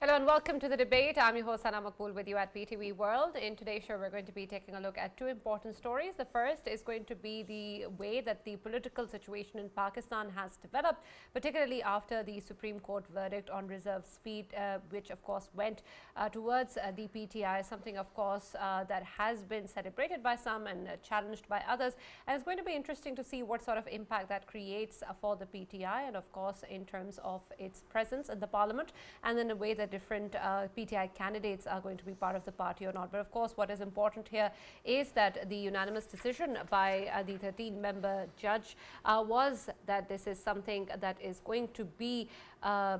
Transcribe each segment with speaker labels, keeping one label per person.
Speaker 1: Hello and welcome to the debate. I'm your host Sana Maqbool with you at Ptv World. In today's show, we're going to be taking a look at two important stories. The first is going to be the way that the political situation in Pakistan has developed, particularly after the Supreme Court verdict on reserve seat, which of course went towards the PTI, something of course that has been celebrated by some and challenged by others. And it's going to be interesting to see what sort of impact that creates for the PTI and of course in terms of its presence in the parliament and then the way that different PTI candidates are going to be part of the party or not. But of course, what is important here is that the unanimous decision by the 13-member judge was that this is something that is going to be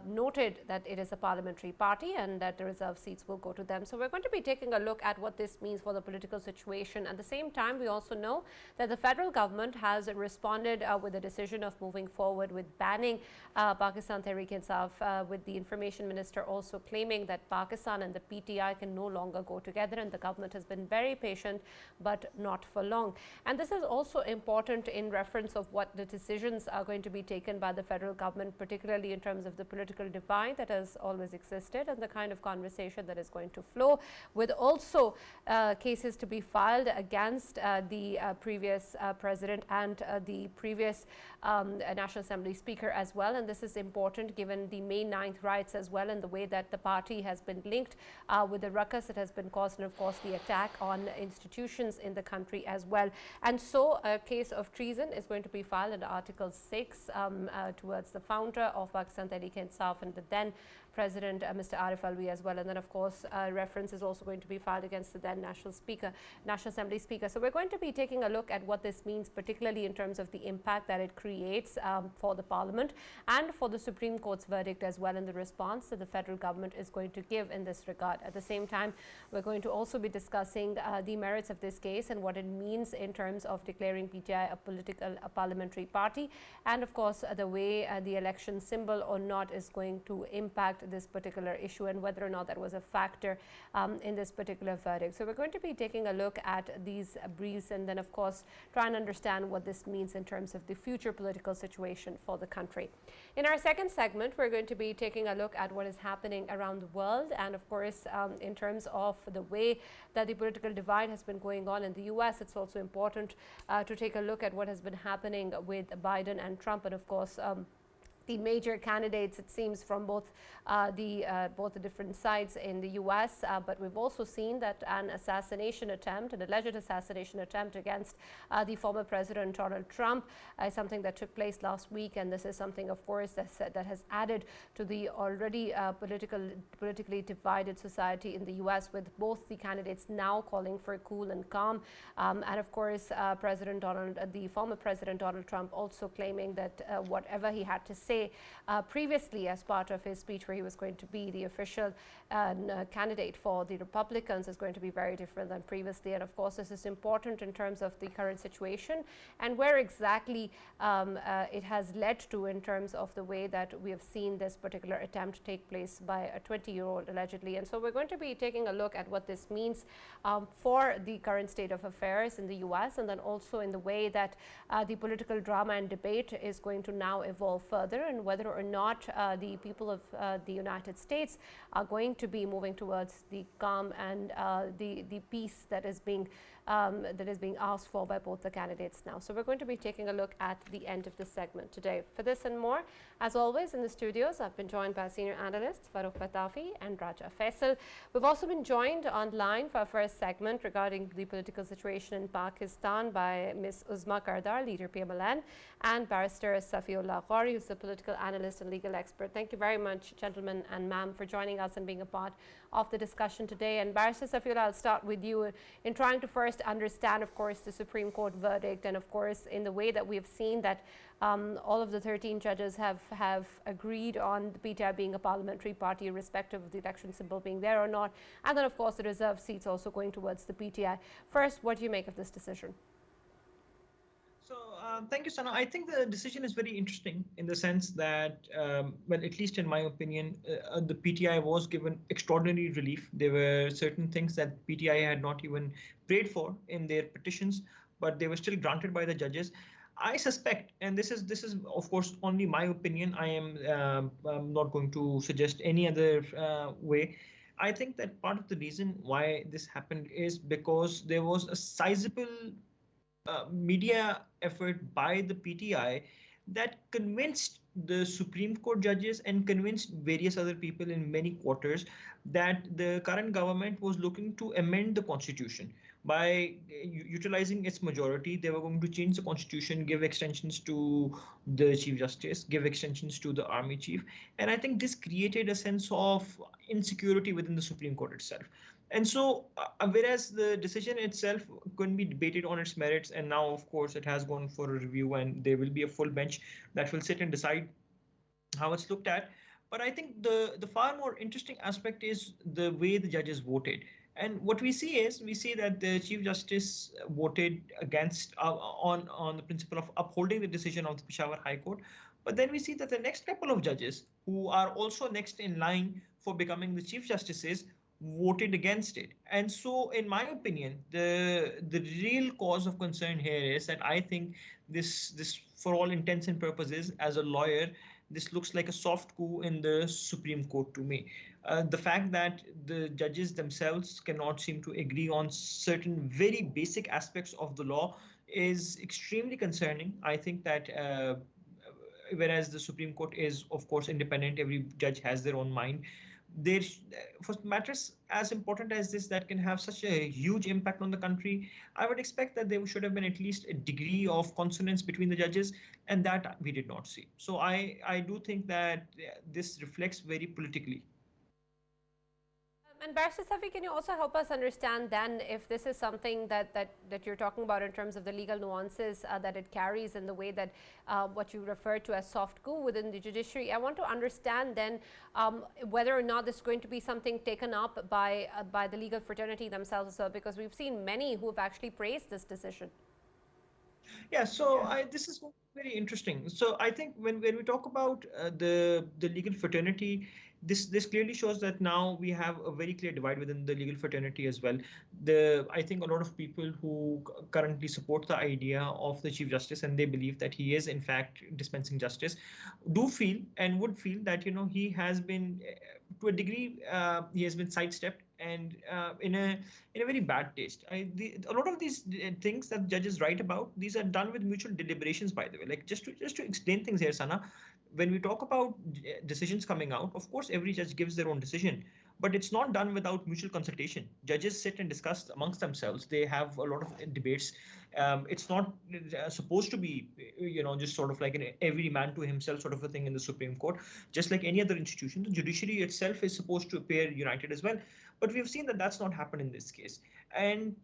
Speaker 1: noted that it is a parliamentary party and that the reserve seats will go to them. So we're going to be taking a look at what this means for the political situation. At the same time, we also know that the federal government has responded with a decision of moving forward with banning Pakistan Tehreek-e-Insaf, with the information minister also claiming that Pakistan and the PTI can no longer go together, and the government has been very patient but not for long. And this is also important in reference of what the decisions are going to be taken by the federal government, particularly in terms of the political divide that has always existed and the kind of conversation that is going to flow, with also cases to be filed against the previous president and the previous National Assembly Speaker as well. And this is important given the May 9th riots as well, and the way that the party has been linked with the ruckus that has been caused, and of course the attack on institutions in the country as well. And so a case of treason is going to be filed under Article 6 towards the founder of Pakistan Tehreek-e-Insaf and the then President Mr. Arif Alvi as well. And then of course reference is also going to be filed against the then National Assembly Speaker. So we're going to be taking a look at what this means, particularly in terms of the impact that it creates for the Parliament and for the Supreme Court's verdict as well, and the response that the federal government is going to give in this regard. At the same time, we're going to also be discussing the merits of this case and what it means in terms of declaring PTI a parliamentary party, and of course the way the election symbol or not is going to impact this particular issue and whether or not that was a factor in this particular verdict. So we're going to be taking a look at these briefs and then of course try and understand what this means in terms of the future political situation for the country. In our second segment, we're going to be taking a look at what is happening around the world, and of course in terms of the way that the political divide has been going on in the US. It's also important to take a look at what has been happening with Biden and Trump, and of course the major candidates, it seems, from both the different sides in the US, but we've also seen that an alleged assassination attempt against the former President Donald Trump is something that took place last week, and this is something, of course, that has added to the already politically divided society in the US, with both the candidates now calling for cool and calm, and of course the former President Donald Trump also claiming that whatever he had to say previously as part of his speech where he was going to be the official candidate for the Republicans is going to be very different than previously. And of course this is important in terms of the current situation and where exactly it has led to in terms of the way that we have seen this particular attempt take place by a 20-year-old allegedly. And so we're going to be taking a look at what this means for the current state of affairs in the US, and then also in the way that the political drama and debate is going to now evolve further, and whether or not the people of the United States are going to be moving towards the calm and the peace that is being asked for by both the candidates now. So we're going to be taking a look at the end of this segment today. For this and more, as always, in the studios, I've been joined by senior analysts Farrukh, K.Pitafi and Raja Faisal. We've also been joined online for our first segment regarding the political situation in Pakistan by Ms. Uzma Kardar, leader PML-N, and Barrister Safi Ghauri, who's a political analyst and legal expert. Thank you very much, gentlemen and ma'am, for joining us and being a part of the discussion today. And Barrister Safi, I'll start with you in trying to first understand, of course, the Supreme Court verdict, and of course in the way that we have seen that all of the 13 judges have agreed on the PTI being a parliamentary party, irrespective of the election symbol being there or not, and then of course the reserve seats also going towards the PTI. First, what do you make of this decision?
Speaker 2: So thank you, Sana. I think the decision is very interesting in the sense that, well, at least in my opinion, the PTI was given extraordinary relief. There were certain things that PTI had not even prayed for in their petitions, but they were still granted by the judges. I suspect, and this is of course only my opinion. I'm not going to suggest any other way. I think that part of the reason why this happened is because there was a sizable media effort by the PTI that convinced the Supreme Court judges and convinced various other people in many quarters that the current government was looking to amend the constitution by utilizing its majority. They were going to change the constitution, give extensions to the chief justice, give extensions to the army chief, and I think this created a sense of insecurity within the Supreme Court itself. And so, whereas the decision itself couldn't be debated on its merits, and now, of course, it has gone for a review, and there will be a full bench that will sit and decide how it's looked at. But I think the far more interesting aspect is the way the judges voted. And what we see that the Chief Justice voted against on the principle of upholding the decision of the Peshawar High Court. But then we see that the next couple of judges, who are also next in line for becoming the Chief Justices, voted against it. And so, in my opinion, the real cause of concern here is that I think this for all intents and purposes, as a lawyer, this looks like a soft coup in the Supreme Court to me. The fact that the judges themselves cannot seem to agree on certain very basic aspects of the law is extremely concerning. I think that whereas the Supreme Court is, of course, independent, every judge has their own mind. There, for matters as important as this that can have such a huge impact on the country, I would expect that there should have been at least a degree of consonance between the judges, and that we did not see. So I do think that this reflects very politically.
Speaker 1: And Barrister Safi, can you also help us understand then if this is something that you're talking about in terms of the legal nuances that it carries in the way that what you refer to as soft coup within the judiciary? I want to understand then whether or not this is going to be something taken up by the legal fraternity themselves as well, because we've seen many who have actually praised this decision.
Speaker 2: Yeah, so this is very interesting. So I think when we talk about the legal fraternity, this clearly shows that now we have a very clear divide within the legal fraternity as well. I think a lot of people who currently support the idea of the Chief Justice, and they believe that he is in fact dispensing justice, do feel and would feel that he has been to a degree he has been sidestepped and in a very bad taste. A lot of these things that judges write about, these are done with mutual deliberations, by the way. Like just to explain things here, Sana, when we talk about decisions coming out, of course, every judge gives their own decision, but it's not done without mutual consultation. Judges sit and discuss amongst themselves. They have a lot of debates. It's not supposed to be, just sort of like an every man to himself sort of a thing in the Supreme Court. Just like any other institution, the judiciary itself is supposed to appear united as well. But we've seen that that's not happened in this case. And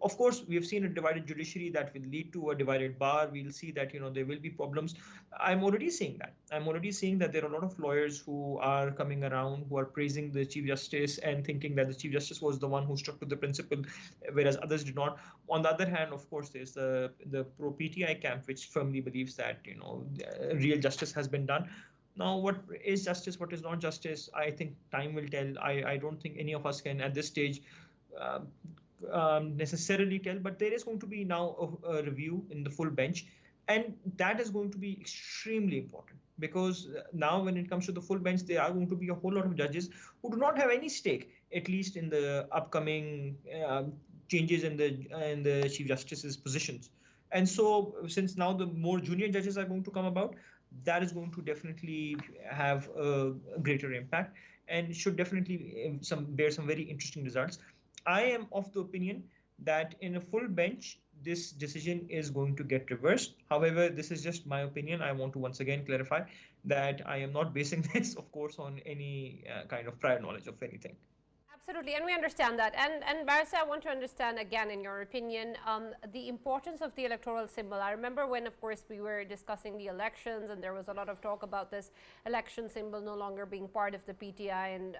Speaker 2: of course, we have seen a divided judiciary that will lead to a divided bar. We'll see that, there will be problems. I'm already seeing that. I'm already seeing that there are a lot of lawyers who are coming around, who are praising the Chief Justice and thinking that the Chief Justice was the one who stuck to the principle, whereas others did not. On the other hand, of course, there's the pro-PTI camp, which firmly believes that, real justice has been done. Now, what is justice, what is not justice, I think time will tell. I don't think any of us can, at this stage, necessarily tell, but there is going to be now a review in the full bench, and that is going to be extremely important, because now when it comes to the full bench, there are going to be a whole lot of judges who do not have any stake, at least in the upcoming changes in the Chief Justice's positions. And so, since now the more junior judges are going to come about, that is going to definitely have a greater impact and should definitely bear some very interesting results. I am of the opinion that in a full bench, this decision is going to get reversed. However, this is just my opinion. I want to once again clarify that I am not basing this, of course, on any kind of prior knowledge of anything.
Speaker 1: Absolutely, and we understand that. And Barrister, I want to understand again, in your opinion, the importance of the electoral symbol. I remember when, of course, we were discussing the elections, and there was a lot of talk about this election symbol no longer being part of the PTI and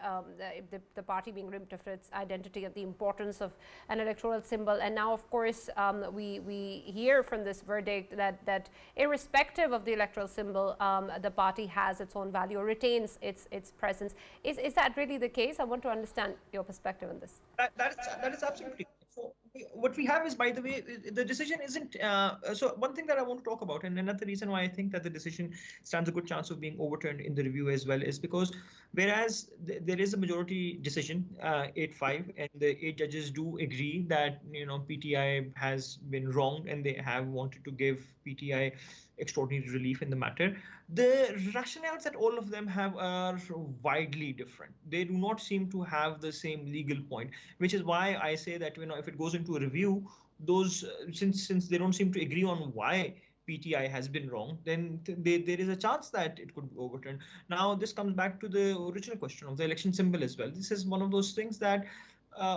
Speaker 1: the party being ripped of its identity, and the importance of an electoral symbol. And now, of course, we hear from this verdict that irrespective of the electoral symbol, the party has its own value, or retains its presence. Is that really the case? I want to understand your perspective on this.
Speaker 2: That is absolutely. So what we have is, by the way, the decision isn't. So one thing that I want to talk about, and another reason why I think that the decision stands a good chance of being overturned in the review as well, is because whereas there is a majority decision, 8-5, and the 8 judges do agree that PTI has been wronged and they have wanted to give PTI extraordinary relief in the matter. The rationales that all of them have are widely different. They do not seem to have the same legal point, which is why I say that if it goes into a review, those since they don't seem to agree on why PTI has been wrong, then there is a chance that it could be overturned. Now, this comes back to the original question of the election symbol as well. This is one of those things that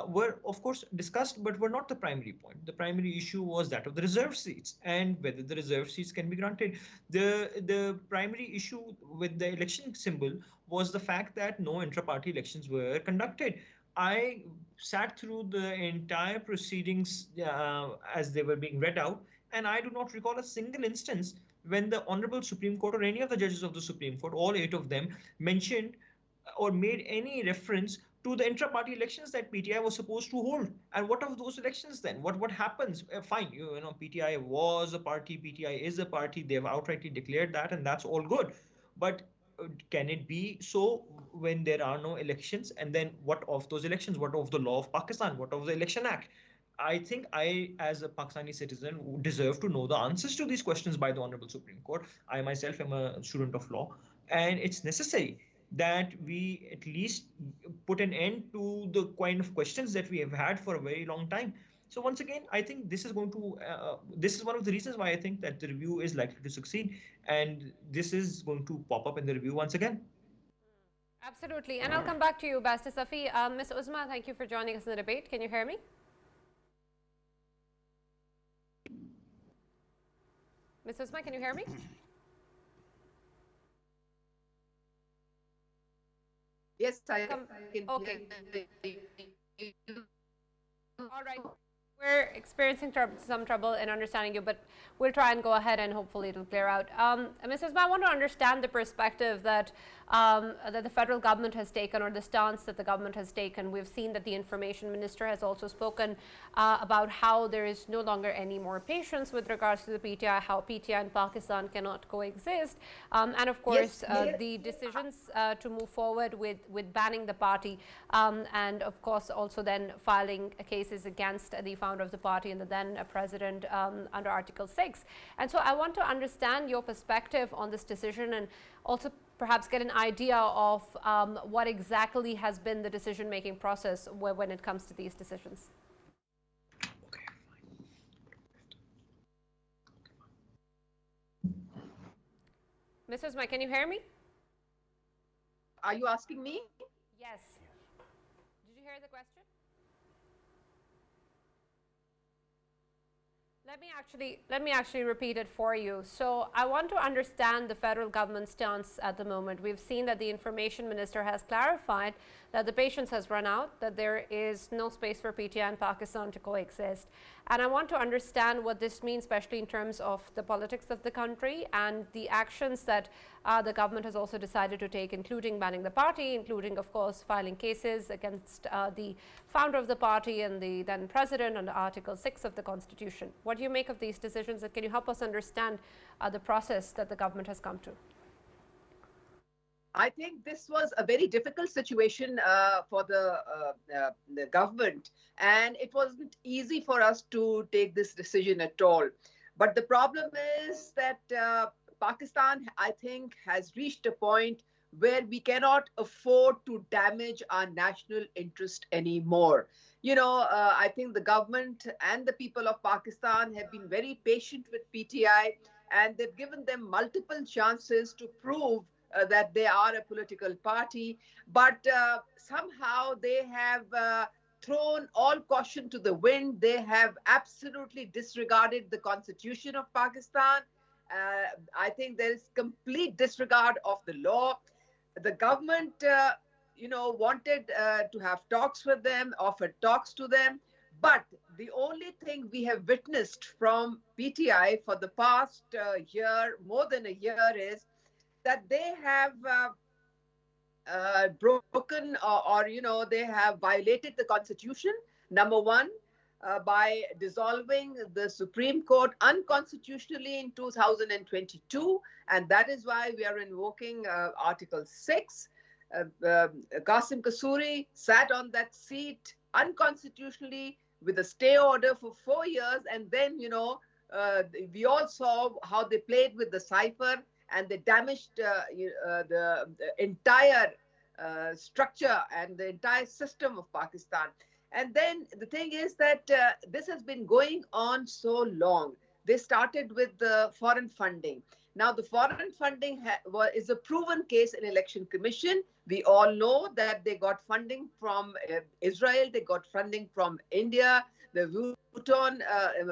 Speaker 2: were, of course, discussed, but were not the primary point. The primary issue was that of the reserved seats and whether the reserved seats can be granted. The primary issue with the election symbol was the fact that no intra-party elections were conducted. I sat through the entire proceedings as they were being read out, and I do not recall a single instance when the Honorable Supreme Court or any of the judges of the Supreme Court, all 8 of them, mentioned or made any reference to the intra-party elections that PTI was supposed to hold. And what of those elections then? What happens? Fine, PTI was a party, PTI is a party. They have outrightly declared that, and that's all good. But can it be so when there are no elections? And then what of those elections? What of the law of Pakistan? What of the Election Act? I think I, as a Pakistani citizen, deserve to know the answers to these questions by the Honorable Supreme Court. I myself am a student of law, and it's necessary that we at least put an end to the kind of questions that we have had for a very long time. So once again, I think this is going to this is one of the reasons why I think that the review is likely to succeed, and this is going to pop up in the review once again.
Speaker 1: Absolutely. And I'll come back to you, Barrister Safi. Ms. Uzma, thank you for joining us in the debate. Can you hear me? Ms. Uzma, can you hear me?
Speaker 3: Yes, I can.
Speaker 1: Okay. All right. We're experiencing some trouble in understanding you, but we'll try and go ahead and hopefully it'll clear out. Mrs. Ma, I want to understand the perspective that that the federal government has taken, or the stance that the government has taken. We've seen that the information minister has also spoken about how there is no longer any more patience with regards to the PTI, how PTI and Pakistan cannot coexist, and of course the decisions to move forward with banning the party, and of course also then filing cases against the founder of the party and the then president under Article 6. And so I want to understand your perspective on this decision, and also perhaps get an idea of what exactly has been the decision-making process when it comes to these decisions.
Speaker 2: Okay, fine.
Speaker 1: Mrs. Uzma, can you hear me?
Speaker 3: Are you asking me?
Speaker 1: Yes. Did you hear the question? Let me actually repeat it for you. So I want to understand the federal government stance at the moment. We've seen that the information minister has clarified that the patience has run out, that there is no space for PTI and Pakistan to coexist. And I want to understand what this means, especially in terms of the politics of the country and the actions that the government has also decided to take, including banning the party, including, of course, filing cases against the founder of the party and the then president under Article 6 of the Constitution. What do you make of these decisions, and can you help us understand the process that the government has come to?
Speaker 3: I think this was a very difficult situation for the government, and it wasn't easy for us to take this decision at all. But the problem is that Pakistan, I think, has reached a point where we cannot afford to damage our national interest anymore. I think the government and the people of Pakistan have been very patient with PTI, and they've given them multiple chances to prove that they are a political party, but somehow they have thrown all caution to the wind. They have absolutely disregarded the Constitution of Pakistan. I think there is complete disregard of the law. The government, wanted to have talks with them, offered talks to them, but the only thing we have witnessed from PTI for the past year, more than a year, is that they have broken or they have violated the Constitution, number one. by dissolving the Supreme Court unconstitutionally in 2022, and that is why we are invoking Article 6. Qasim Kasuri sat on that seat unconstitutionally with a stay order for 4 years, and then, we all saw how they played with the cipher and they damaged the entire structure and the entire system of Pakistan. And then the thing is that this has been going on so long. They started with the foreign funding. Now, the foreign funding is a proven case in Election Commission. We all know that they got funding from Israel, they got funding from India, the Vuitton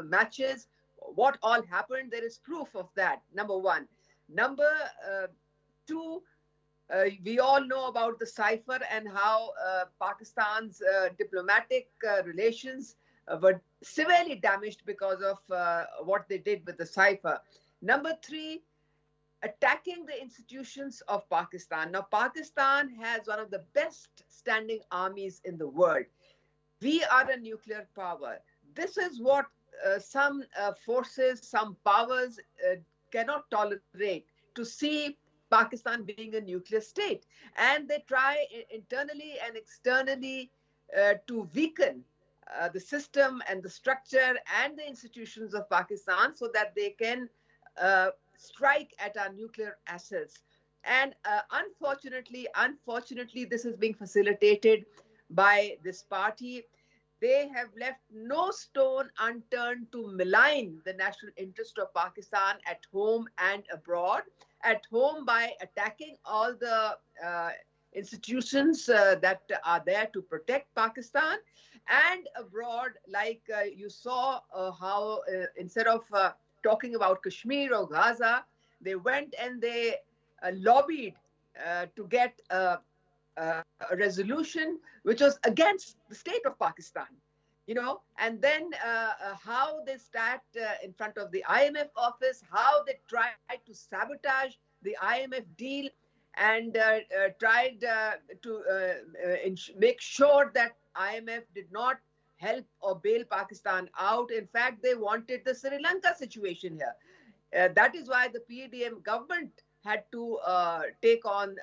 Speaker 3: matches. What all happened, there is proof of that, number one. Number two, we all know about the cipher and how Pakistan's diplomatic relations were severely damaged because of what they did with the cipher. Number three, attacking the institutions of Pakistan. Now, Pakistan has one of the best standing armies in the world. We are a nuclear power. This is what some forces, some powers cannot tolerate, to see Pakistan being a nuclear state. And they try internally and externally to weaken the system and the structure and the institutions of Pakistan so that they can strike at our nuclear assets. And unfortunately, this is being facilitated by this party. They have left no stone unturned to malign the national interest of Pakistan at home and abroad. At home by attacking all the institutions that are there to protect Pakistan, and abroad, like you saw how instead of talking about Kashmir or Gaza, they went and they lobbied to get a resolution which was against the state of Pakistan, and then how they sat in front of the IMF office, how they tried to sabotage the IMF deal and tried to make sure that IMF did not help or bail Pakistan out. In fact, they wanted the Sri Lanka situation here. That is why the PDM government had to take on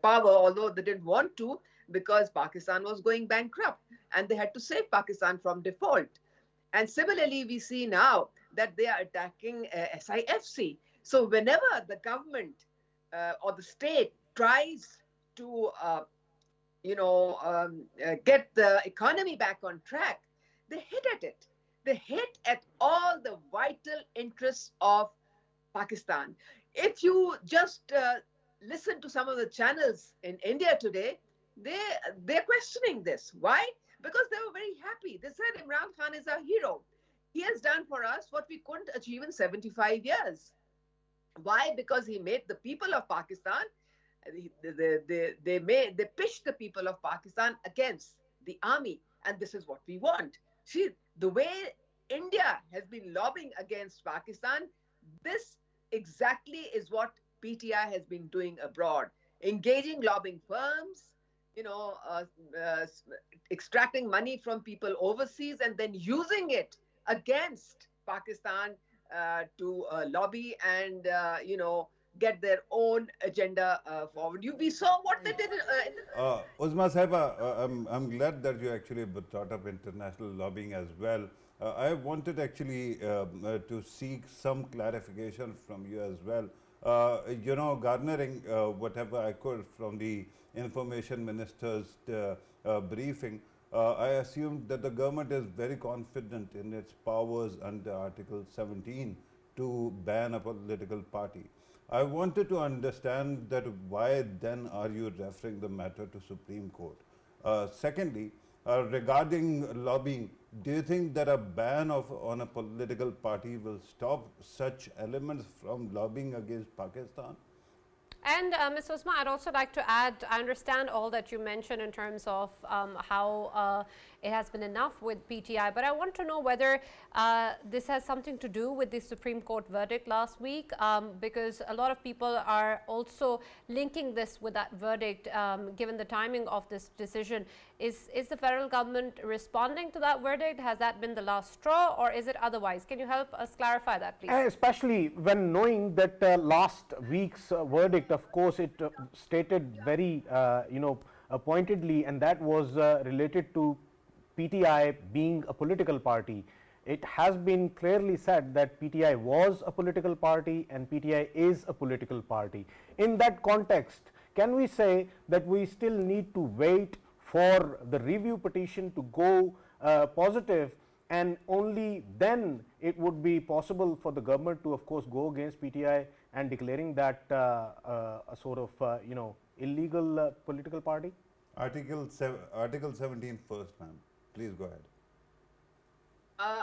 Speaker 3: power, although they didn't want to, because Pakistan was going bankrupt and they had to save Pakistan from default. And similarly, we see now that they are attacking SIFC. So whenever the government or the state tries to, get the economy back on track, they hit at it. They hit at all the vital interests of Pakistan. If you just listen to some of the channels in India today, they're questioning this. Why? Because they were very happy. They said Imran Khan is our hero. He has done for us what we couldn't achieve in 75 years. Why? Because he made the people of Pakistan, they pitched the people of Pakistan against the army. And this is what we want. See, the way India has been lobbying against Pakistan, this exactly is what PTI has been doing abroad. Engaging lobbying firms, extracting money from people overseas and then using it against Pakistan to lobby and, get their own agenda forward. We saw what they did.
Speaker 4: Uzma Sahiba, I'm glad that you actually brought up international lobbying as well. I wanted actually to seek some clarification from you as well. Garnering whatever I could from the information minister's briefing, I assumed that the government is very confident in its powers under Article 17 to ban a political party. I wanted to understand that why then are you referring the matter to Supreme Court? Secondly, regarding lobbying, do you think that a ban on a political party will stop such elements from lobbying against Pakistan?
Speaker 1: And Ms. Uzma, I'd also like to add, I understand all that you mentioned in terms of how it has been enough with PTI, but I want to know whether this has something to do with the Supreme Court verdict last week, because a lot of people are also linking this with that verdict, given the timing of this decision. Is the federal government responding to that verdict? Has that been the last straw, or is it otherwise? Can you help us clarify that, please?
Speaker 5: Especially when knowing that last week's verdict, of course, it stated very, pointedly, and that was related to PTI being a political party. It has been clearly said that PTI was a political party and PTI is a political party. In that context, can we say that we still need to wait for the review petition to go positive, and only then it would be possible for the government to, of course, go against PTI and declaring that a sort of illegal political party?
Speaker 4: Article 17 first, ma'am. Please go ahead.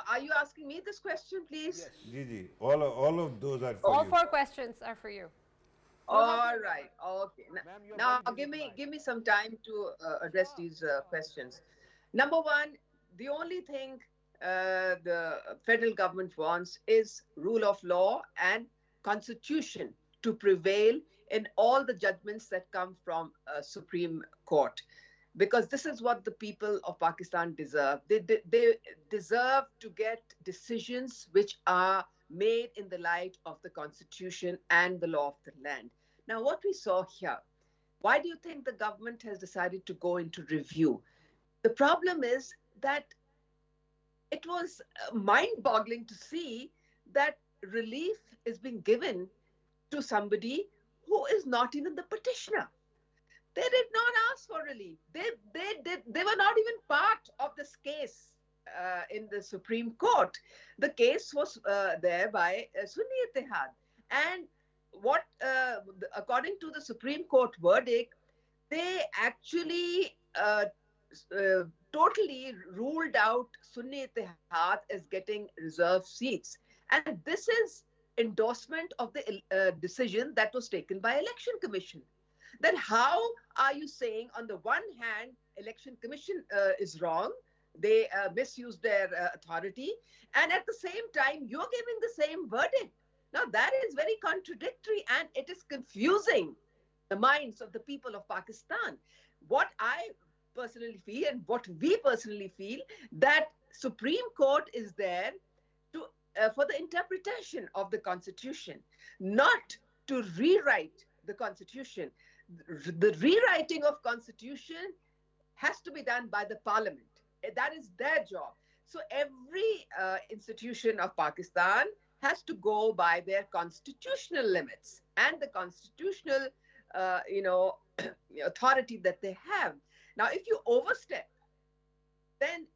Speaker 3: Are you asking me this question, please?
Speaker 5: Yes.
Speaker 4: Gigi, all of those are for
Speaker 1: All
Speaker 4: you.
Speaker 1: 4 questions are for you.
Speaker 3: All right. Okay. Now, give me some time to address these questions. Number one, the only thing the federal government wants is rule of law and constitution to prevail in all the judgments that come from Supreme Court, because this is what the people of Pakistan deserve. They deserve to get decisions which are made in the light of the constitution and the law of the land. Now, what we saw here, why do you think the government has decided to go into review? The problem is that it was mind-boggling to see that relief is being given to somebody who is not even the petitioner. They did not ask for relief. They were not even part of this case in the Supreme Court. The case was there by Sunni Ittihad. And what, according to the Supreme Court verdict, they actually totally ruled out Sunni Ittihad as getting reserved seats. And this is endorsement of the decision that was taken by Election Commission. Then how are you saying, on the one hand, Election Commission is wrong, they misused their authority, and at the same time, you're giving the same verdict? Now, that is very contradictory, and it is confusing the minds of the people of Pakistan. What I personally feel, and what we personally feel, that Supreme Court is there to for the interpretation of the Constitution, not to rewrite the Constitution. The rewriting of Constitution has to be done by the Parliament. That is their job. So every institution of Pakistan has to go by their constitutional limits and the constitutional, authority that they have. Now, if you overstep, then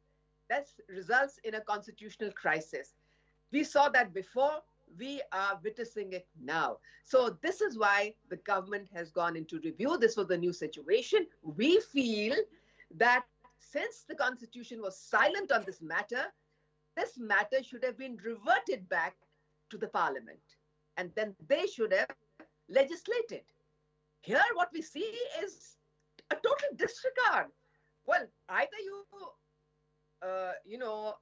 Speaker 3: that results in a constitutional crisis. We saw that before. We are witnessing it now. So this is why the government has gone into review. This was the new situation. We feel that since the Constitution was silent on this matter should have been reverted back to the Parliament. And then they should have legislated. Here, what we see is a total disregard. Well, either you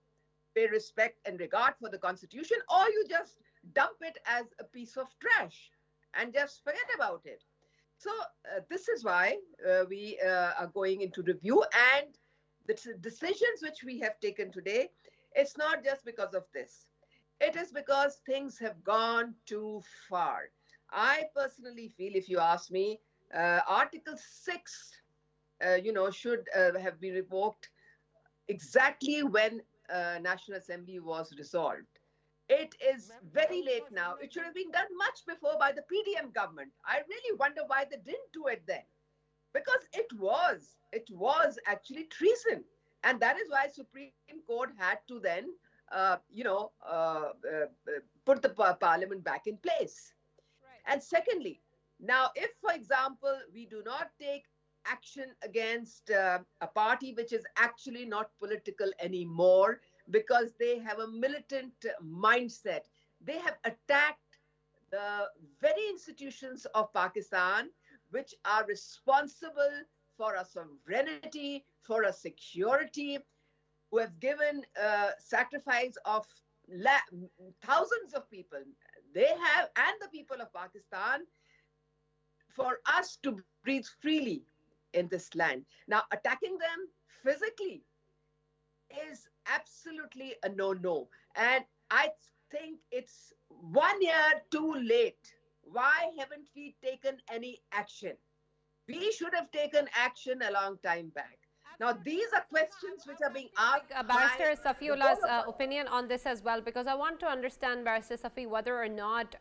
Speaker 3: pay respect and regard for the Constitution, or you just dump it as a piece of trash and just forget about it. So this is why we are going into review, and the decisions which we have taken today, it's not just because of this. It is because things have gone too far. I personally feel, if you ask me, Article 6, should have been revoked exactly when National Assembly was dissolved. It is very late now. It should have been done much before by the PDM government. I really wonder why they didn't do it then. Because it was actually treason. And that is why Supreme Court had to then, put the parliament back in place. Right. And secondly, now, if, for example, we do not take action against a party which is actually not political anymore, because they have a militant mindset. They have attacked the very institutions of Pakistan which are responsible for our sovereignty, for our security, who have given sacrifice of thousands of people. They have, and the people of Pakistan, for us to breathe freely in this land. Now, attacking them physically is absolutely a no-no. And I think it's 1 year too late. Why haven't we taken any action? We should have taken action a long time back. Now, these are questions which are being asked by
Speaker 1: Barrister
Speaker 3: the whole
Speaker 1: Safiullah's
Speaker 3: of us.
Speaker 1: opinion on this as well, because I want to understand, Barrister Safi, whether or not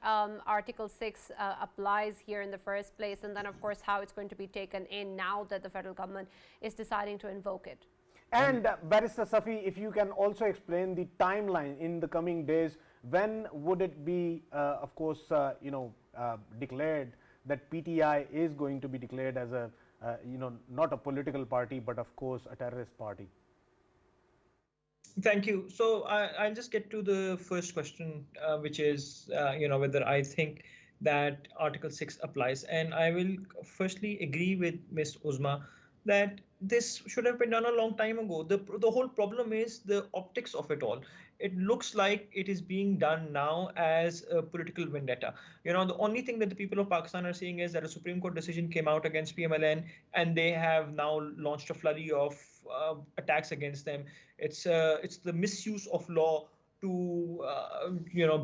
Speaker 1: Article 6 applies here in the first place, and then, of course, how it's going to be taken in now that the federal government is deciding to invoke it.
Speaker 5: And Barrister Safi, if you can also explain the timeline in the coming days, when would it be, of course, declared that PTI is going to be declared as a, not a political party, but of course a terrorist party?
Speaker 2: Thank you. So I'll just get to the first question, which is, whether I think that Article 6 applies. And I will firstly agree with Ms. Uzma that this should have been done a long time ago. The whole problem is the optics of it all. It looks like it is being done now as a political vendetta. The only thing that the people of Pakistan are seeing is that a Supreme Court decision came out against PMLN, and they have now launched a flurry of attacks against them. It's the misuse of law to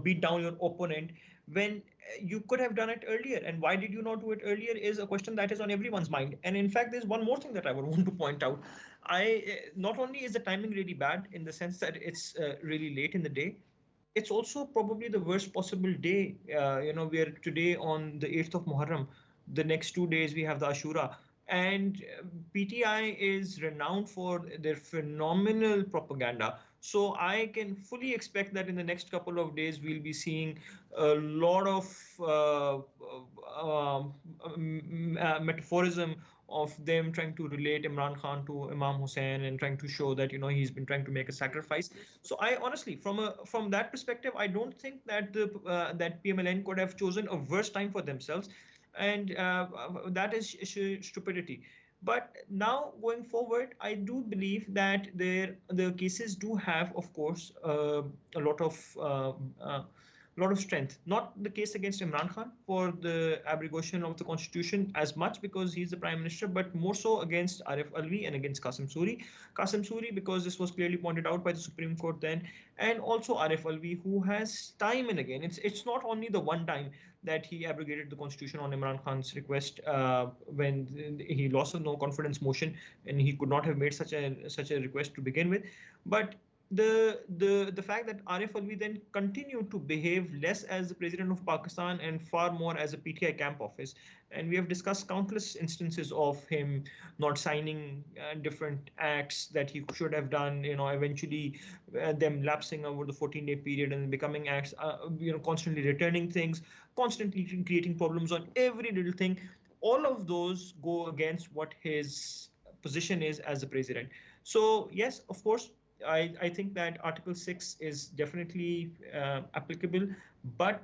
Speaker 2: beat down your opponent when you could have done it earlier. And why did you not do it earlier is a question that is on everyone's mind. And in fact, there's one more thing that I would want to point out. Not only is the timing really bad in the sense that it's really late in the day, it's also probably the worst possible day. We are today on the 8th of Muharram. The next 2 days we have the Ashura. And PTI is renowned for their phenomenal propaganda. So I can fully expect that in the next couple of days, we'll be seeing a lot of metaphorism of them trying to relate Imran Khan to Imam Hussein and trying to show that, he's been trying to make a sacrifice. So I honestly, from that perspective, I don't think that that PMLN could have chosen a worse time for themselves. And that is stupidity. But now going forward, I do believe that the cases do have, of course, a lot of strength. Not the case against Imran Khan for the abrogation of the constitution as much because he's the prime minister, but more so against Arif Alvi and against Qasim Suri. Qasim Suri, because this was clearly pointed out by the Supreme Court then, and also Arif Alvi, who has time and again, it's not only the one time that he abrogated the constitution on Imran Khan's request when he lost a no confidence motion, and he could not have made such a request to begin with. But the fact that Arif Alvi then continued to behave less as the president of Pakistan and far more as a PTI camp office. And we have discussed countless instances of him not signing different acts that he should have done, eventually them lapsing over the 14-day period and becoming acts, constantly returning things, constantly creating problems on every little thing. All of those go against what his position is as the president. So yes, of course, I think that Article 6 is definitely applicable, but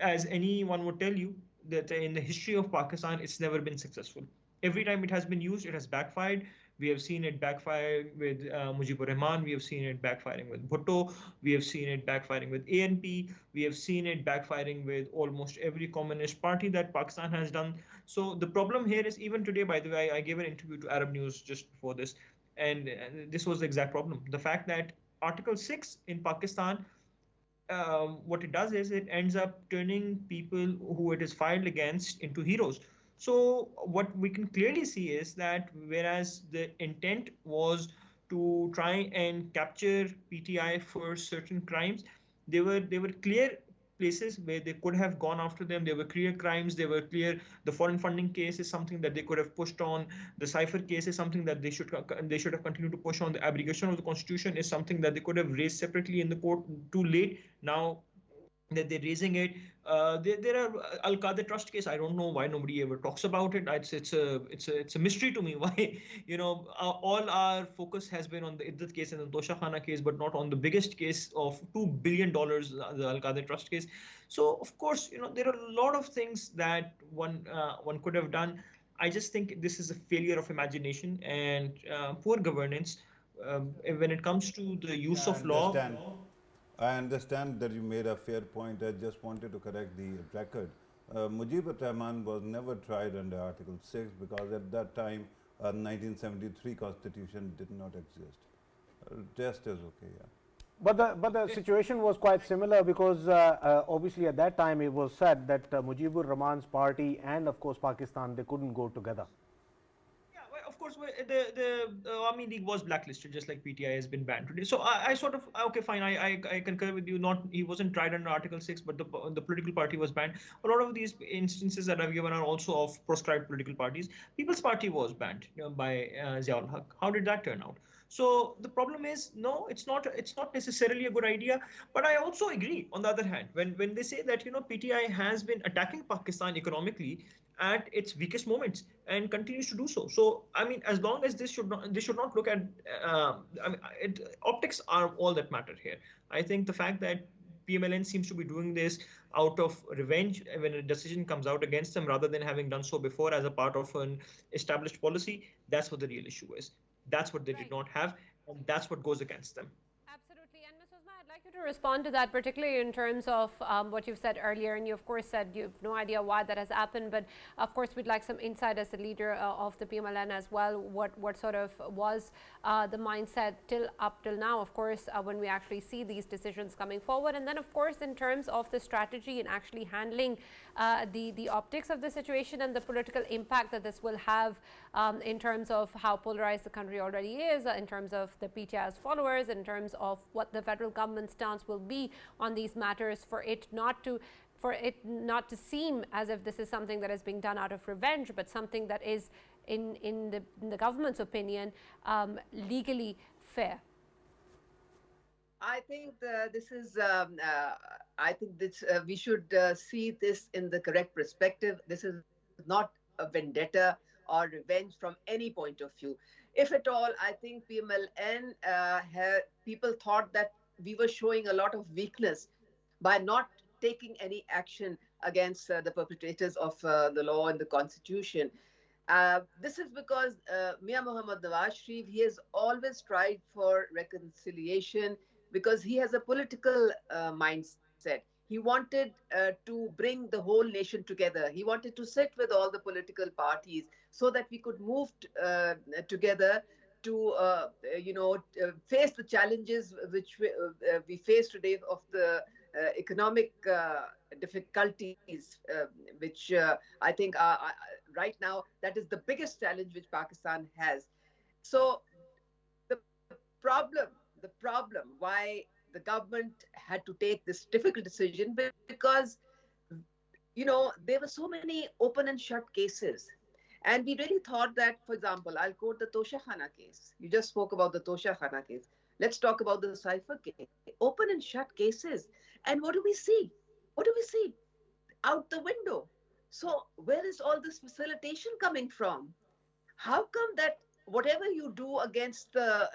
Speaker 2: as anyone would tell you, that in the history of Pakistan, it's never been successful. Every time it has been used, it has backfired. We have seen it backfire with Mujibur Rahman. We have seen it backfiring with Bhutto. We have seen it backfiring with ANP. We have seen it backfiring with almost every communist party that Pakistan has done. So the problem here is, even today, by the way, I gave an interview to Arab News just before this, and this was the exact problem. The fact that Article 6 in Pakistan, what it does is it ends up turning people who it is filed against into heroes. So what we can clearly see is that whereas the intent was to try and capture PTI for certain crimes, they were clear places where they could have gone after them. There were clear crimes. They were clear. The foreign funding case is something that they could have pushed on. The cipher case is something that they should have continued to push on. The abrogation of the constitution is something that they could have raised separately in the court. Too late. Now that they're raising it. There are Al Qaeda trust case. I don't know why nobody ever talks about it. It's a mystery to me why all our focus has been on the Iddat case and the Tosha Khana case, but not on the biggest case of $2 billion, the Al Qaeda trust case. So of course there are a lot of things that one could have done. I just think this is a failure of imagination and poor governance when it comes to the use of law.
Speaker 4: I understand that you made a fair point. I just wanted to correct the record. Mujibur Rahman was never tried under Article 6 because at that time, 1973 Constitution did not exist. Just as okay, yeah.
Speaker 5: But the situation was quite similar because obviously at that time it was said that Mujibur Rahman's party and of course Pakistan, they couldn't go together.
Speaker 2: Of course, the Awami League was blacklisted, just like PTI has been banned today. So I sort of, okay, fine, I concur with you. He wasn't tried under Article 6, but the political party was banned. A lot of these instances that I've given are also of proscribed political parties. People's Party was banned by Ziaul Haq. How did that turn out? So the problem is, no, it's not necessarily a good idea. But I also agree, on the other hand, when they say that PTI has been attacking Pakistan economically at its weakest moments and continues to do so. So I mean, as long as this should not look at optics are all that matter here. I think the fact that PMLN seems to be doing this out of revenge when a decision comes out against them rather than having done so before as a part of an established policy, that's what the real issue is. That's what they did not have, and that's what goes against them.
Speaker 1: Absolutely. And Ms. Uzma, I'd like you to respond to that, particularly in terms of what you've said earlier. And you, of course, said you have no idea why that has happened. But, of course, we'd like some insight as the leader of the PMLN as well. What sort of was the mindset up till now, of course, when we actually see these decisions coming forward. And then, of course, in terms of the strategy and actually handling the optics of the situation and the political impact that this will have in terms of how polarized the country already is, in terms of the PTI's followers, in terms of what the federal government stance will be on these matters, for it not to seem as if this is something that is being done out of revenge, but something that is, in the government's opinion, legally fair.
Speaker 3: I think this is. I think this we should see this in the correct perspective. This is not a vendetta or revenge from any point of view. If at all, I think PMLN people thought that we were showing a lot of weakness by not taking any action against the perpetrators of the law and the constitution. This is because Mia Muhammad Nawaz Sharif, he has always tried for reconciliation because he has a political mindset. He wanted to bring the whole nation together. He wanted to sit with all the political parties so that we could move together to, face the challenges which we face today of the economic difficulties, which I think right now that is the biggest challenge which Pakistan has. So the problem why the government had to take this difficult decision, because there were so many open and shut cases, and we really thought that, for example, I'll quote the Tosha Khana case. You just spoke about the Tosha Khana case. Let's talk about the Cypher case. Open and shut cases. And what do we see? Out the window. So where is all this facilitation coming from? How come that whatever you do against the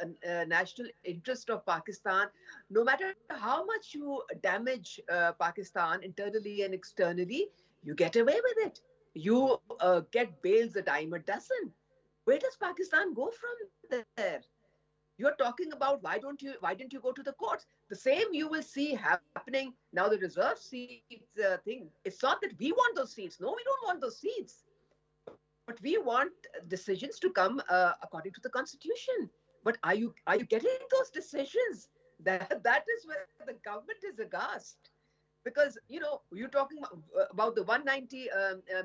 Speaker 3: national interest of Pakistan, no matter how much you damage Pakistan internally and externally, you get away with it? You get bails a dime a dozen. Where does Pakistan go from there? You're talking about why didn't you go to the courts? The same you will see happening now. The reserve seats thing. It's not that we want those seats. No, we don't want those seats. But we want decisions to come according to the constitution. But are you getting those decisions? That is where the government is aghast. Because, you're talking about the 190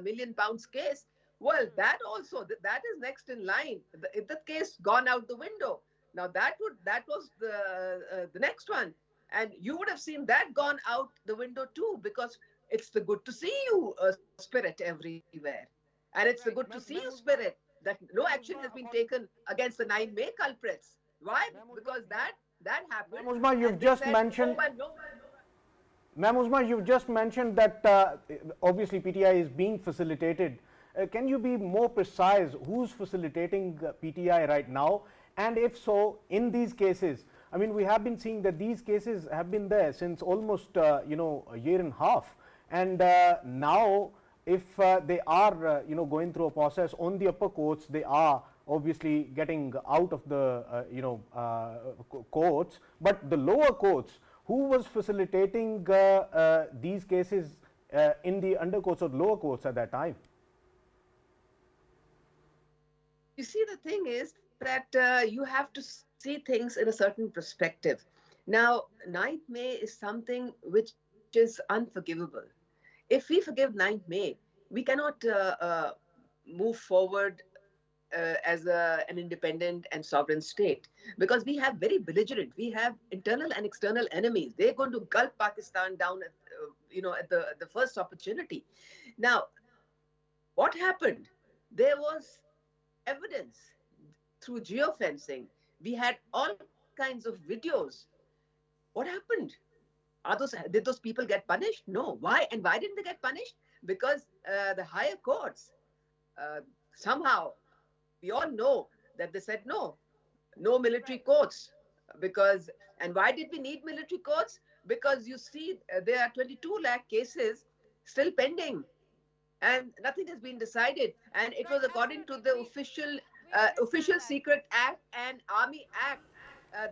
Speaker 3: million pounds case. Well, that is next in line. If the case gone out the window. Now that was the next one. And you would have seen that gone out the window too, because it's the good to see you spirit everywhere. And it's the good to see you spirit that no action has been taken against the 9 May culprits. Why? Because that happened.
Speaker 5: Uzma, you've just mentioned. Ma'am Uzma, you've just mentioned that obviously PTI is being facilitated. Can you be more precise? Who's facilitating PTI right now? And if so, in these cases, I mean, we have been seeing that these cases have been there since almost a year and a half, and now if they are going through a process on the upper courts, they are obviously getting out of the courts, but the lower courts, who was facilitating these cases in the undercourts or lower courts at that time?
Speaker 3: You see, the thing is that you have to see things in a certain perspective. Now, 9th May is something which is unforgivable. If we forgive 9th May, we cannot move forward as an independent and sovereign state, because we have very belligerent, we have internal and external enemies. They're going to gulp Pakistan down at the first opportunity. Now, what happened? There was evidence through geofencing. We had all kinds of videos. What happened? Did those people get punished? No. Why? And why didn't they get punished? Because the higher courts somehow, we all know that they said no military courts. And why did we need military courts? Because you see, there are 22 lakh cases still pending, and nothing has been decided. And it was according to the official secret act and army act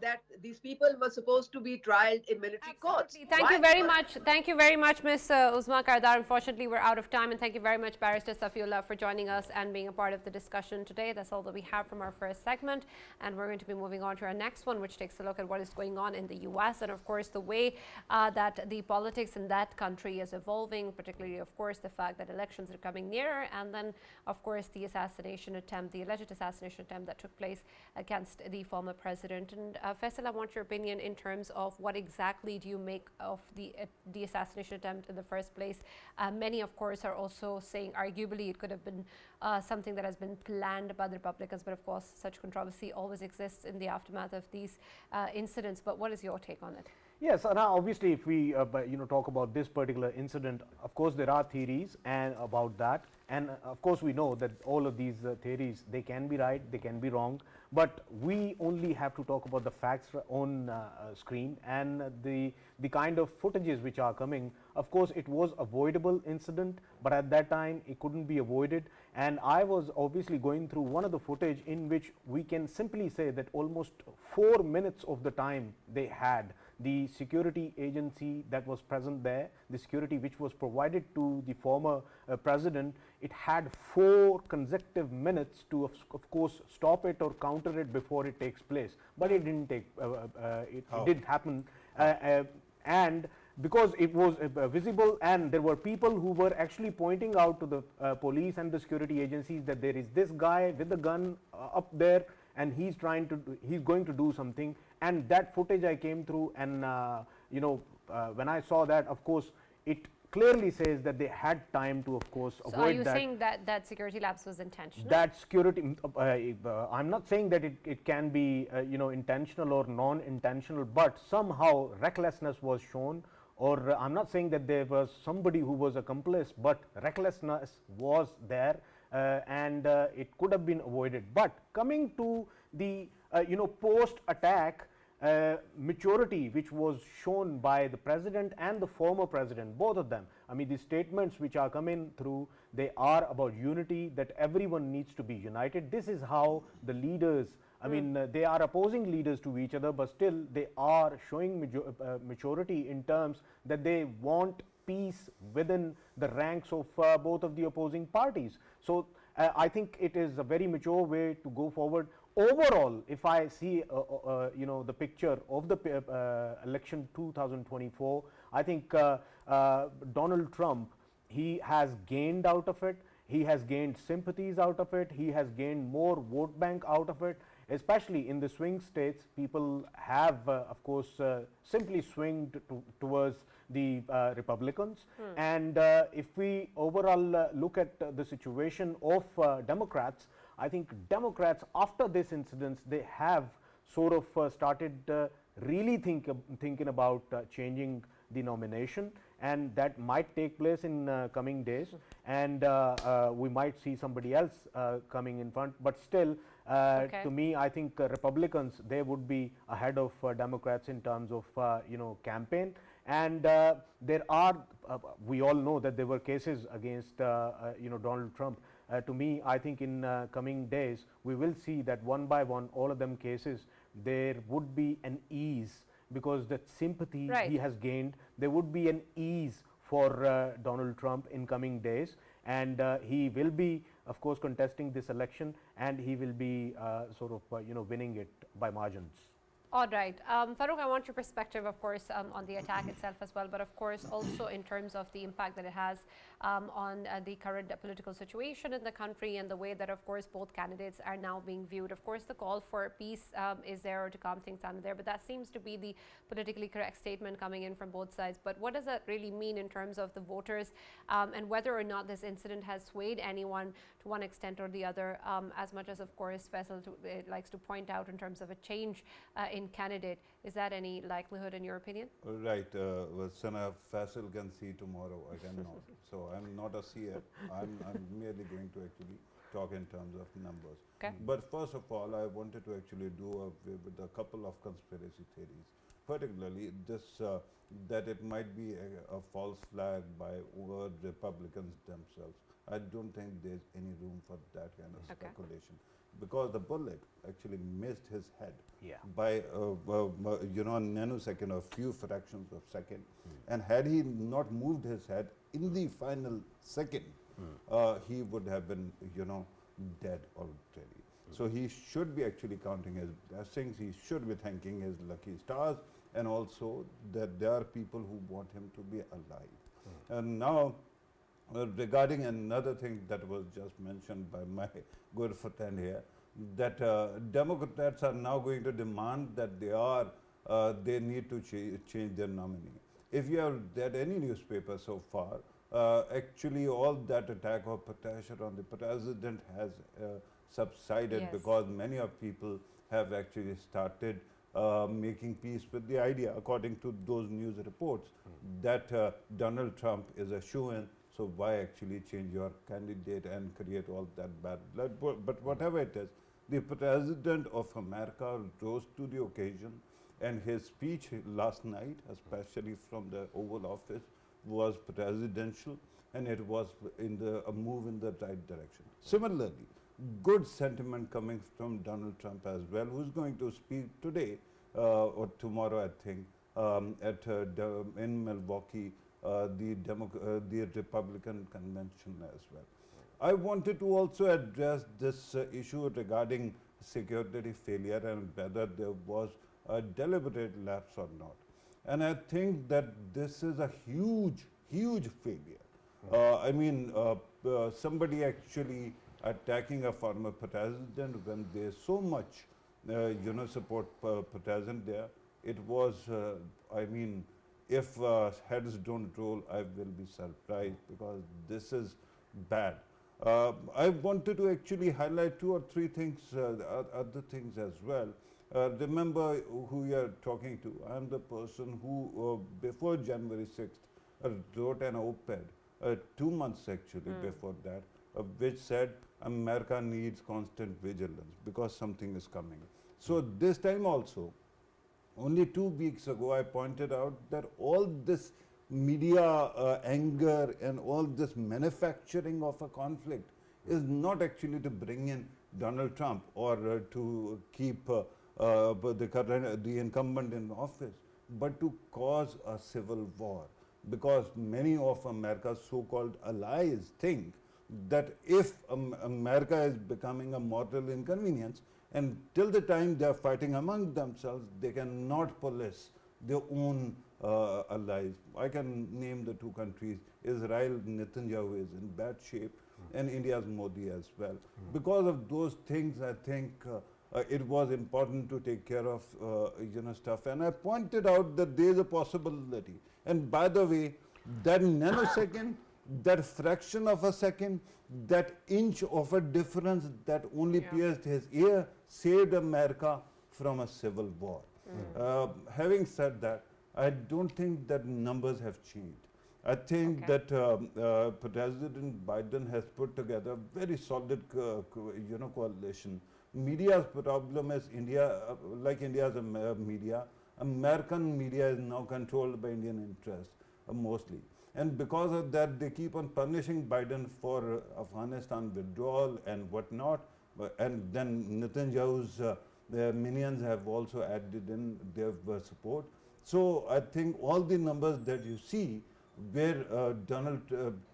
Speaker 3: that these people were supposed to be tried in military courts.
Speaker 1: Thank you very much. Thank you very much, Ms. Uzma Kardar. Unfortunately, we're out of time. And thank you very much, Barrister Safi, for joining us and being a part of the discussion today. That's all that we have from our first segment. And we're going to be moving on to our next one, which takes a look at what is going on in the US and, of course, the way that the politics in that country is evolving, particularly, of course, the fact that elections are coming nearer. And then, of course, the assassination attempt, the alleged assassination attempt that took place against the former president. And Faisal, I want your opinion in terms of what exactly do you make of the assassination attempt in the first place. Many, of course, are also saying arguably it could have been something that has been planned by the Republicans, but of course such controversy always exists in the aftermath of these incidents. But what is your take on it?
Speaker 5: Yes, now obviously if we talk about this particular incident, of course there are theories and about that, and of course we know that all of these theories, they can be right, they can be wrong, but we only have to talk about the facts on screen and the kind of footages which are coming. Of course it was avoidable incident, but at that time it couldn't be avoided, and I was obviously going through one of the footage in which we can simply say that almost 4 minutes of the time they had, the security agency that was present there, the security which was provided to the former president, it had 4 consecutive minutes to of course stop it or counter it before it takes place, but it didn't take it did happen, and because it was visible and there were people who were actually pointing out to the police and the security agencies that there is this guy with the gun up there and he's going to do something. And that footage I came through, and when I saw that, of course it clearly says that they had time to, of course, avoid that.
Speaker 1: So are you saying that security lapse was intentional?
Speaker 5: That security, I'm not saying that it can be intentional or non-intentional, but somehow recklessness was shown, or I'm not saying that there was somebody who was accomplice, but recklessness was there, and it could have been avoided. But coming to the post-attack maturity which was shown by the president and the former president, both of them, I mean the statements which are coming through, they are about unity, that everyone needs to be united. This is how the leaders, I mean they are opposing leaders to each other, but still they are showing maturity in terms that they want peace within the ranks of both of the opposing parties. So I think it is a very mature way to go forward. Overall, if I see the picture of the election 2024, I think Donald Trump, he has gained out of it, he has gained sympathies out of it, he has gained more vote bank out of it, especially in the swing states. People have of course simply swinged towards the Republicans, and if we overall look at the situation of Democrats, I think Democrats after this incident, they have sort of started really thinking about changing the nomination, and that might take place in coming days, and we might see somebody else coming in front. But still, to me, I think Republicans, they would be ahead of Democrats in terms of campaign. And there are, we all know that there were cases against Donald Trump. To me, I think in coming days we will see that one by one, all of them cases, there would be an ease, because that sympathy he has gained, there would be an ease for Donald Trump in coming days, and he will be, of course, contesting this election, and he will be sort of winning it by margins.
Speaker 1: All right. Farrukh, I want your perspective, of course, on the attack itself as well, but of course also in terms of the impact that it has on the current political situation in the country, and the way that, of course, both candidates are now being viewed. Of course, the call for peace is there, or to calm things down there, but that seems to be the politically correct statement coming in from both sides. But what does that really mean in terms of the voters, and whether or not this incident has swayed anyone to one extent or the other, as much as, of course, Faisal likes to point out in terms of a change in candidate? Is that any likelihood in your opinion?
Speaker 4: Right. Well, Sana, Faisal can see tomorrow, I cannot. So I'm not a seer. I'm merely going to actually talk in terms of numbers.
Speaker 1: Okay.
Speaker 4: But first of all, I wanted to actually do away with a couple of conspiracy theories, particularly this that it might be a false flag by Republicans themselves. I don't think there's any room for that kind of speculation, because the bullet actually missed his head by a nanosecond or few fractions of second, and had he not moved his head in the final second, he would have been dead already. So he should be actually counting his blessings, he should be thanking his lucky stars, and also that there are people who want him to be alive. And now, regarding another thing that was just mentioned by my good friend here, that Democrats are now going to demand that they need to change their nominee. If you have read any newspaper so far, actually all that attack of pressure on the president has subsided, because many of people have actually started making peace with the idea, according to those news reports, that Donald Trump is a shoo-in. So why actually change your candidate and create all that bad blood? But whatever it is, the President of America rose to the occasion, and his speech last night, especially from the Oval Office, was presidential, and it was a move in the right direction. Similarly, good sentiment coming from Donald Trump as well, who's going to speak today or tomorrow, I think, in Milwaukee, the Republican convention as well. I wanted to also address this issue regarding security failure and whether there was a deliberate lapse or not. And I think that this is a huge, huge failure. I mean, somebody actually attacking a former president when there's so much, support president there. It was, I mean, if heads don't roll, I will be surprised, because this is bad. I wanted to actually highlight 2 or 3 things, other things as well. Remember who you are talking to. I am the person who, before January 6th, wrote an op-ed, 2 months actually before that, which said America needs constant vigilance because something is coming. So this time also, only 2 weeks ago, I pointed out that all this media anger and all this manufacturing of a conflict is not actually to bring in Donald Trump or to keep the incumbent in office, but to cause a civil war. Because many of America's so-called allies think that if America is becoming a mortal inconvenience, and till the time they are fighting among themselves, they cannot police their own allies. I can name the 2 countries. Israel, Netanyahu is in bad shape, and India's Modi as well. Because of those things, I think it was important to take care of stuff. And I pointed out that there is a possibility. And by the way, that nanosecond, that fraction of a second, that inch of a difference that only pierced his ear saved America from a civil war. Having said that, I don't think that numbers have changed. I think
Speaker 1: Okay.
Speaker 4: that President Biden has put together a very solid, coalition. Media's problem is India, like India's media, American media is now controlled by Indian interests mostly. And because of that, they keep on punishing Biden for Afghanistan withdrawal and whatnot. And then Netanyahu's their minions have also added in their support. So I think all the numbers that you see where Donald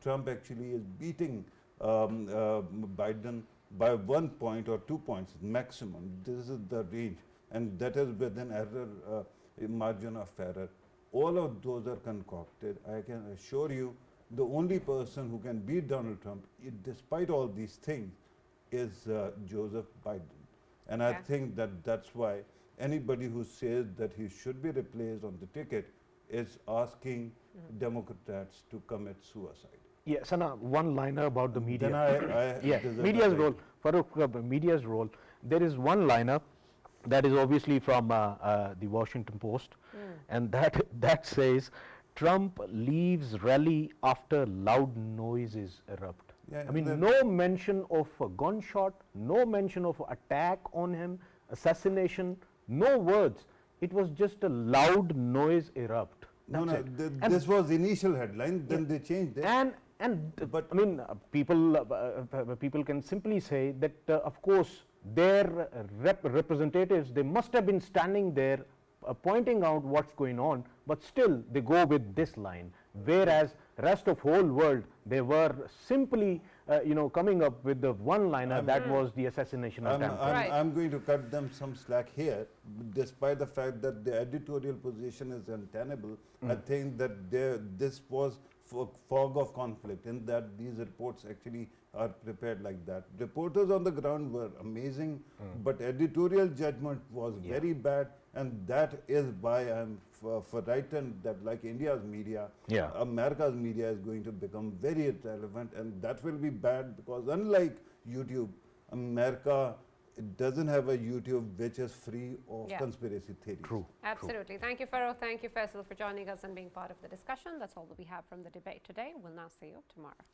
Speaker 4: Trump actually is beating Biden by 1 point or 2 points maximum. This is the range, and that is within error, margin of error. All of those are concocted. I can assure you, the only person who can beat Donald Trump, despite all these things, is Joseph Biden. And I
Speaker 1: Okay.
Speaker 4: think that that's why anybody who says that he should be replaced on the ticket is asking Democrats to commit suicide.
Speaker 5: Yeah, Sana, one liner about the media.
Speaker 4: Then I
Speaker 5: Yeah,
Speaker 4: deserve
Speaker 5: media's
Speaker 4: that
Speaker 5: role,
Speaker 4: right.
Speaker 5: Farrukh, media's role. There is one liner that is obviously from the Washington Post, and that says, Trump leaves rally after loud noises erupt.
Speaker 4: Yeah,
Speaker 5: I mean,
Speaker 4: the-
Speaker 5: no mention of a gunshot, no mention of attack on him, assassination, no words. It was just a loud noise erupt.
Speaker 4: No,
Speaker 5: That's
Speaker 4: no,
Speaker 5: it. And-
Speaker 4: this was the initial headline, then they changed it.
Speaker 5: But I mean, people can simply say that, of course, their representatives, they must have been standing there pointing out what's going on, but still they go with this line, whereas rest of whole world, they were simply coming up with the one liner that was the assassination attempt.
Speaker 1: Right.
Speaker 4: I'm going to cut them some slack here, despite the fact that the editorial position is untenable. I think that this was fog of conflict, in that these reports actually are prepared like that. Reporters on the ground were amazing, but editorial judgment was very bad, and that is why I'm frightened that, like India's media,
Speaker 5: Yeah.
Speaker 4: America's media is going to become very irrelevant, and that will be bad, because unlike YouTube, America doesn't have a YouTube which is free of
Speaker 1: Yeah.
Speaker 4: conspiracy theories.
Speaker 5: True.
Speaker 1: Absolutely. Thank you, Farrukh. Thank you, Faisal, for joining us and being part of the discussion. That's all that we have from the debate today. We'll now see you tomorrow.